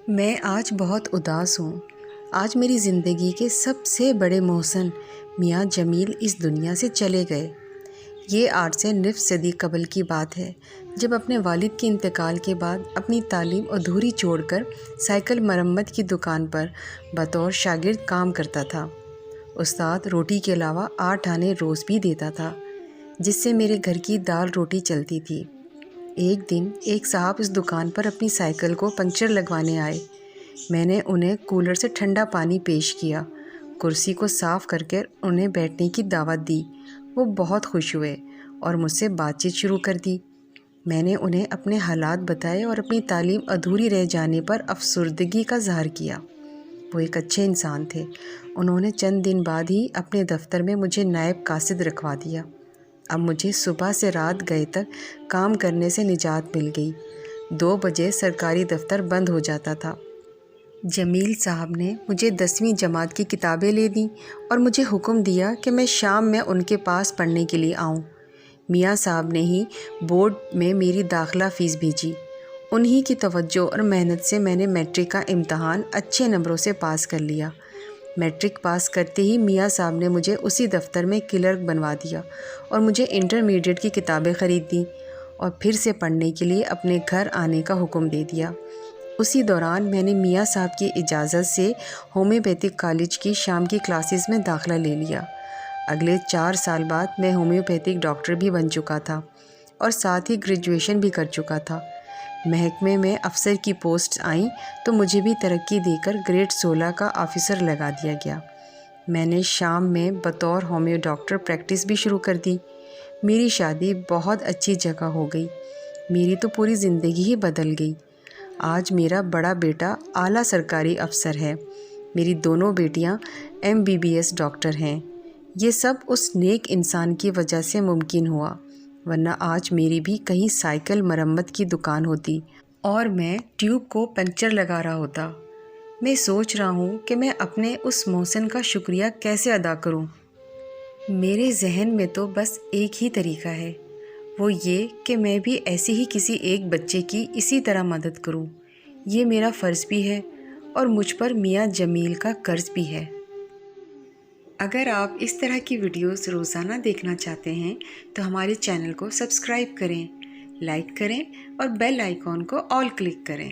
میں آج بہت اداس ہوں۔ آج میری زندگی کے سب سے بڑے محسن میاں جمیل اس دنیا سے چلے گئے۔ یہ 8 سے نصف صدی قبل کی بات ہے، جب اپنے والد کے انتقال کے بعد اپنی تعلیم ادھوری چھوڑ کر سائیکل مرمت کی دکان پر بطور شاگرد کام کرتا تھا۔ استاد روٹی کے علاوہ 8 آنے روز بھی دیتا تھا، جس سے میرے گھر کی دال روٹی چلتی تھی۔ ایک دن ایک صاحب اس دکان پر اپنی سائیکل کو پنکچر لگوانے آئے۔ میں نے انہیں کولر سے ٹھنڈا پانی پیش کیا، کرسی کو صاف کر کے انہیں بیٹھنے کی دعوت دی۔ وہ بہت خوش ہوئے اور مجھ سے بات چیت شروع کر دی۔ میں نے انہیں اپنے حالات بتائے اور اپنی تعلیم ادھوری رہ جانے پر افسردگی کا اظہار کیا۔ وہ ایک اچھے انسان تھے۔ انہوں نے چند دن بعد ہی اپنے دفتر میں مجھے نائب قاصد رکھوا دیا۔ اب مجھے صبح سے رات گئے تک کام کرنے سے نجات مل گئی۔ 2 بجے سرکاری دفتر بند ہو جاتا تھا۔ جمیل صاحب نے مجھے 10ویں جماعت کی کتابیں لے دیں اور مجھے حکم دیا کہ میں شام میں ان کے پاس پڑھنے کے لیے آؤں۔ میاں صاحب نے ہی بورڈ میں میری داخلہ فیس بھیجی۔ انہی کی توجہ اور محنت سے میں نے میٹرک کا امتحان اچھے نمبروں سے پاس کر لیا۔ میٹرک پاس کرتے ہی میاں صاحب نے مجھے اسی دفتر میں کلرک بنوا دیا اور مجھے انٹرمیڈیٹ کی کتابیں خرید دیں اور پھر سے پڑھنے کے لیے اپنے گھر آنے کا حکم دے دیا۔ اسی دوران میں نے میاں صاحب کی اجازت سے ہومیوپیتھک کالج کی شام کی کلاسز میں داخلہ لے لیا۔ اگلے 4 سال بعد میں ہومیوپیتھک ڈاکٹر بھی بن چکا تھا اور ساتھ ہی گریجویشن بھی کر چکا تھا۔ محکمے میں افسر کی پوسٹ آئیں تو مجھے بھی ترقی دے کر گریڈ 16 کا آفیسر لگا دیا گیا۔ میں نے شام میں بطور ہومیو ڈاکٹر پریکٹس بھی شروع کر دی۔ میری شادی بہت اچھی جگہ ہو گئی۔ میری تو پوری زندگی ہی بدل گئی۔ آج میرا بڑا بیٹا اعلیٰ سرکاری افسر ہے۔ میری دونوں بیٹیاں MBBS ڈاکٹر ہیں۔ یہ سب اس نیک انسان کی وجہ سے ممکن ہوا، ورنہ آج میری بھی کہیں سائیکل مرمت کی دکان ہوتی اور میں ٹیوب کو پنکچر لگا رہا ہوتا۔ میں سوچ رہا ہوں کہ میں اپنے اس محسن کا شکریہ کیسے ادا کروں۔ میرے ذہن میں تو بس ایک ہی طریقہ ہے، وہ یہ کہ میں بھی ایسے ہی کسی ایک بچے کی اسی طرح مدد کروں۔ یہ میرا فرض بھی ہے اور مجھ پر میاں جمیل کا قرض بھی ہے۔ اگر آپ اس طرح کی ویڈیوز روزانہ دیکھنا چاہتے ہیں تو ہمارے چینل کو سبسکرائب کریں، لائک کریں اور بیل آئیکن کو آل کلک کریں۔